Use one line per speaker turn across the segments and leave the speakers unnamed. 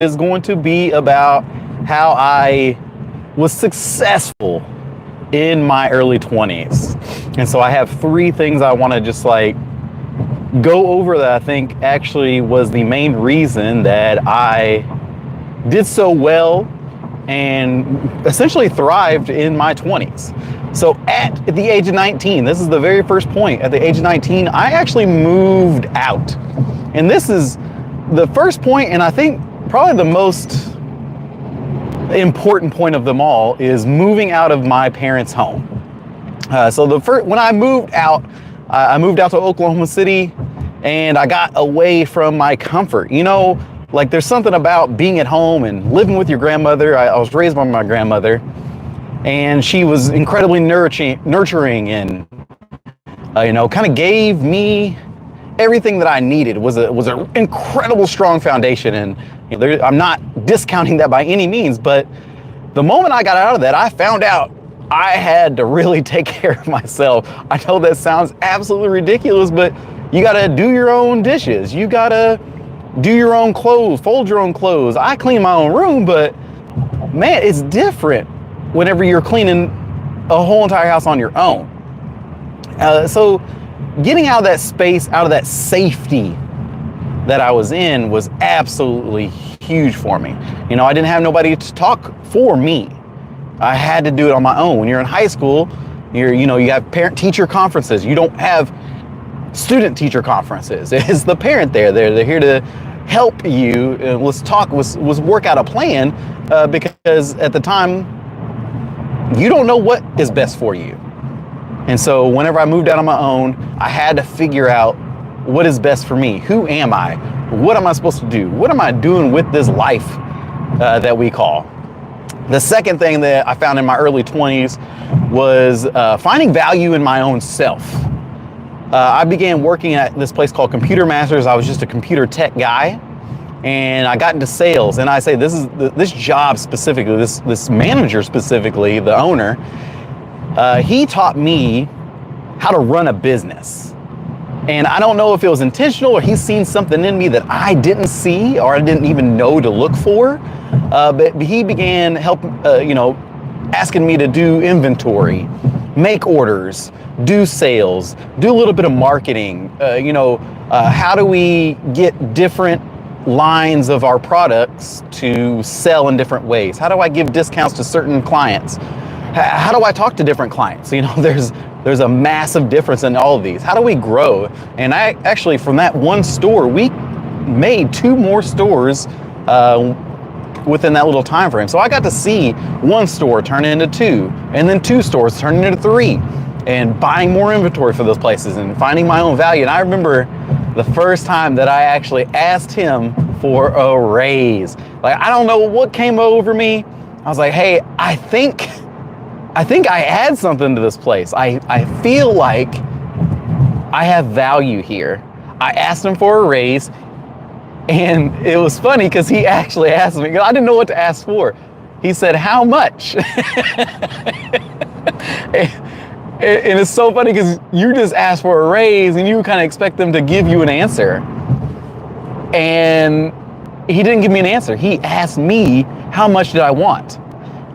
is going to be about how I was successful in my early 20s. And so I have three things I want to just like go over that I think actually was the main reason that I did so well and essentially thrived in my 20s. So at the age of 19, this is the very first point. At the age of 19, I actually moved out. And this is the first point, and I think probably the most important point of them all, is moving out of my parents' home. So when I moved out to Oklahoma City, and I got away from my comfort. You know, like there's something about being at home and living with your grandmother. I was raised by my grandmother, and she was incredibly nurturing and, kind of gave me everything that I needed. It was an incredible strong foundation. And I'm not discounting that by any means, but the moment I got out of that, I found out I had to really take care of myself. I know that sounds absolutely ridiculous, but you gotta do your own dishes. You gotta do your own clothes, fold your own clothes. I clean my own room, but man, it's different whenever you're cleaning a whole entire house on your own. So getting out of that space, out of that safety that I was in, was absolutely huge for me. I didn't have nobody to talk for me. I had to do it on my own. When you're in high school, you have parent-teacher conferences. You don't have student-teacher conferences. It's the parent there. They're here to help you. Let's talk. Let's work out a plan, because at the time, you don't know what is best for you. And so whenever I moved out on my own, I had to figure out what is best for me. Who am I? What am I supposed to do? What am I doing with this life that we call? The second thing that I found in my early 20s was finding value in my own self. I began working at this place called Computer Masters. I was just a computer tech guy, and I got into sales. And I say this job specifically, this manager specifically, the owner, he taught me how to run a business. And I don't know if it was intentional or he's seen something in me that I didn't see or I didn't even know to look for. But he began asking me to do inventory, make orders, do sales, do a little bit of marketing. How do we get different lines of our products to sell in different ways? How do I give discounts to certain clients? How do I talk to different clients? There's a massive difference in all of these. How do we grow? And I actually, from that one store, we made 2 more stores within that little time frame. So I got to see one store turn into 2, and then 2 stores turn into 3, and buying more inventory for those places and finding my own value. And I remember the first time that I actually asked him for a raise. Like, I don't know what came over me. I was like, hey, I think I add something to this place. I feel like I have value here. I asked him for a raise, and it was funny because he actually asked me, I didn't know what to ask for. He said, how much? And it's so funny because you just asked for a raise and you kind of expect them to give you an answer. And he didn't give me an answer. He asked me, how much did I want?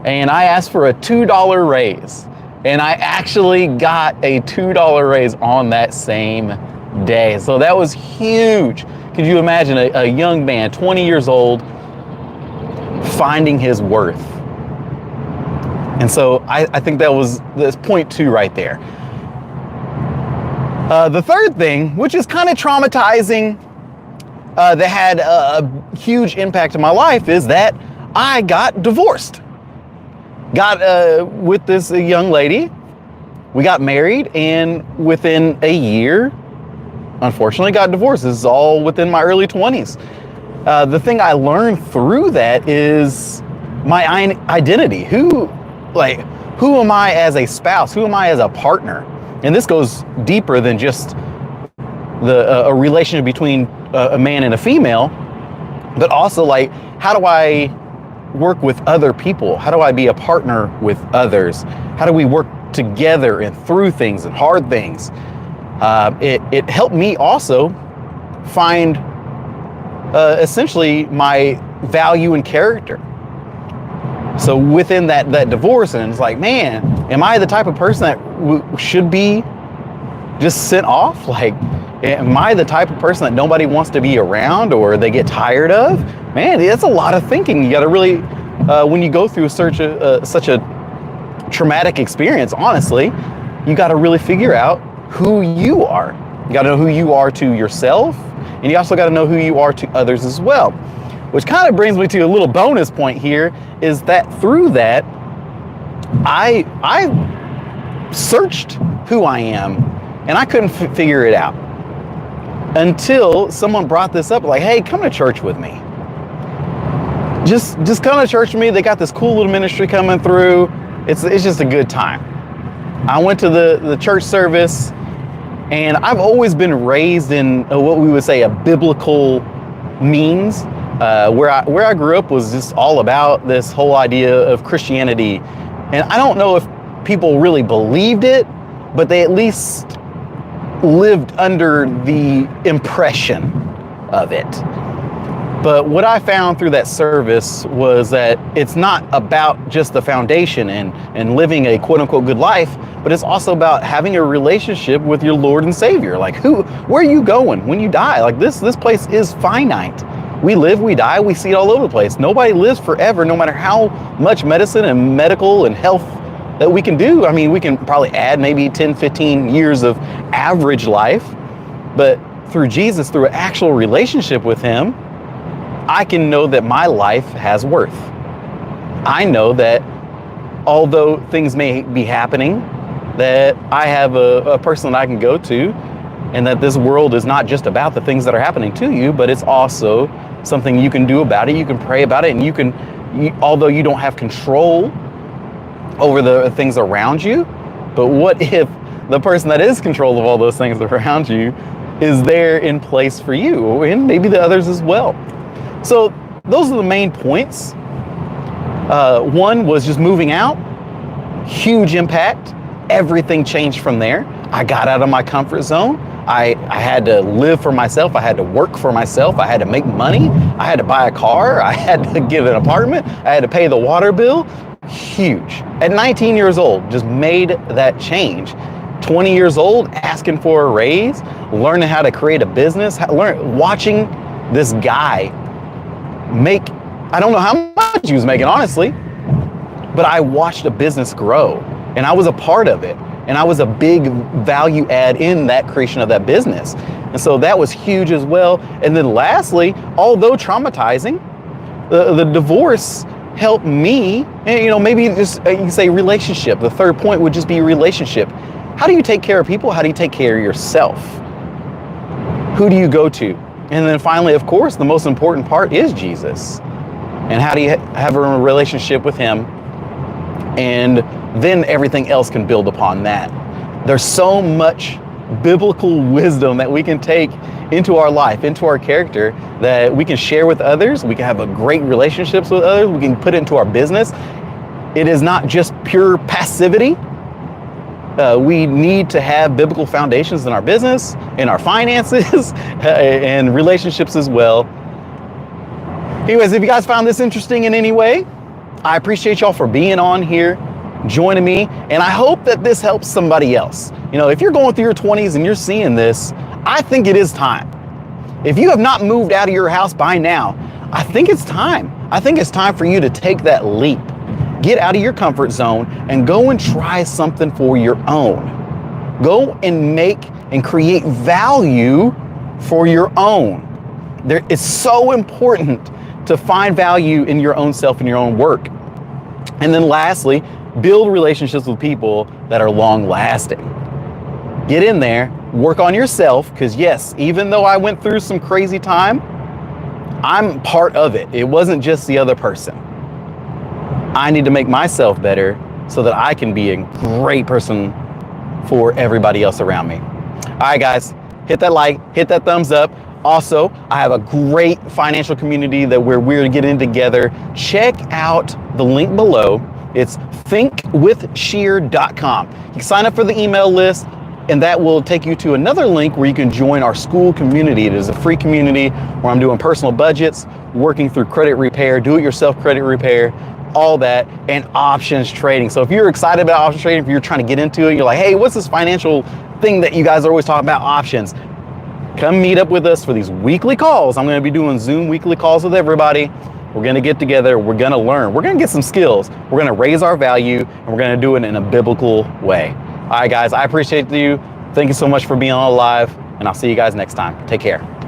And I asked for a $2 raise. And I actually got a $2 raise on that same day. So that was huge. Could you imagine a young man, 20 years old, finding his worth? And so I think that's point 2 right there. The third thing, which is kind of traumatizing, that had a huge impact on my life, is that I got divorced. Got with this young lady. We got married, and within a year, unfortunately, got divorced. This is all within my early 20s. The thing I learned through that is my identity. Who am I as a spouse? Who am I as a partner? And this goes deeper than just a relationship between a man and a female, but also like, how do I work with other people? How do I be a partner with others? How do we work together and through things and hard things? It helped me also find essentially my value and character. So within that divorce, and it's like, man, am I the type of person that should be just sent off? Like, am I the type of person that nobody wants to be around or they get tired of? Man, that's a lot of thinking. You got to really, when you go through such a traumatic experience, honestly, you got to really figure out who you are. You got to know who you are to yourself, and you also got to know who you are to others as well. Which kind of brings me to a little bonus point here, is that through that, I searched who I am, and I couldn't figure it out until someone brought this up, like, hey, come to church with me. Just come to church with me. They got this cool little ministry coming through. It's just a good time. I went to the church service, and I've always been raised in what we would say a biblical means. Where I grew up was just all about this whole idea of Christianity. And I don't know if people really believed it, but they at least lived under the impression of it. But what I found through that service was that it's not about just the foundation and living a quote unquote good life, but it's also about having a relationship with your Lord and Savior. Like, where are you going when you die? Like, this place is finite. We live, we die, we see it all over the place. Nobody lives forever, no matter how much medicine and medical and health that we can do. I mean, we can probably add maybe 10, 15 years of average life, but through Jesus, through an actual relationship with Him, I can know that my life has worth. I know that although things may be happening, that I have a person that I can go to, and that this world is not just about the things that are happening to you, but it's also something you can do about it. You can pray about it, and although you don't have control over the things around you, but what if the person that is control of all those things around you is there in place for you, and maybe the others as well? So those are the main points. One was just moving out, huge impact. Everything changed from there. I got out of my comfort zone. I had to live for myself. I had to work for myself. I had to make money. I had to buy a car. I had to get an apartment. I had to pay the water bill. Huge. At 19 years old, just made that change. 20 years old, asking for a raise, learning how to create a business, watching this guy make, I don't know how much he was making, honestly, but I watched a business grow, and I was a part of it. And I was a big value add in that creation of that business. And so that was huge as well. And then lastly, although traumatizing, the divorce helped me, and maybe just you can say relationship. The third point would just be relationship. How do you take care of people? How do you take care of yourself? Who do you go to? And then finally, of course, the most important part is Jesus. And how do you have a relationship with Him? And then everything else can build upon that. There's so much biblical wisdom that we can take into our life, into our character, that we can share with others. We can have a great relationships with others. We can put it into our business. It is not just pure passivity. We need to have biblical foundations in our business, in our finances, and relationships as well. Anyways, if you guys found this interesting in any way, I appreciate y'all for being on here, joining me, and I hope that this helps somebody else. If you're going through your 20s and you're seeing this, I think it is time. If you have not moved out of your house by now, I think it's time. I think it's time for you to take that leap. Get out of your comfort zone and go and try something for your own. Go and make and create value for your own. It's so important to find value in your own self and your own work. And then lastly, build relationships with people that are long lasting. Get in there, work on yourself, because yes, even though I went through some crazy time, I'm part of it. It wasn't just the other person. I need to make myself better so that I can be a great person for everybody else around me. All right, guys, hit that like, hit that thumbs up. Also, I have a great financial community that we're getting together. Check out the link below. It's thinkwithsheer.com. You can sign up for the email list. And that will take you to another link where you can join our school community. It is a free community where I'm doing personal budgets, working through credit repair, do-it-yourself credit repair, all that, and options trading. So if you're excited about options trading, if you're trying to get into it, you're like, hey, what's this financial thing that you guys are always talking about, options? Come meet up with us for these weekly calls. I'm going to be doing Zoom weekly calls with everybody. We're going to get together. We're going to learn. We're going to get some skills. We're going to raise our value, and we're going to do it in a biblical way. All right, guys, I appreciate you. Thank you so much for being on live, and I'll see you guys next time. Take care.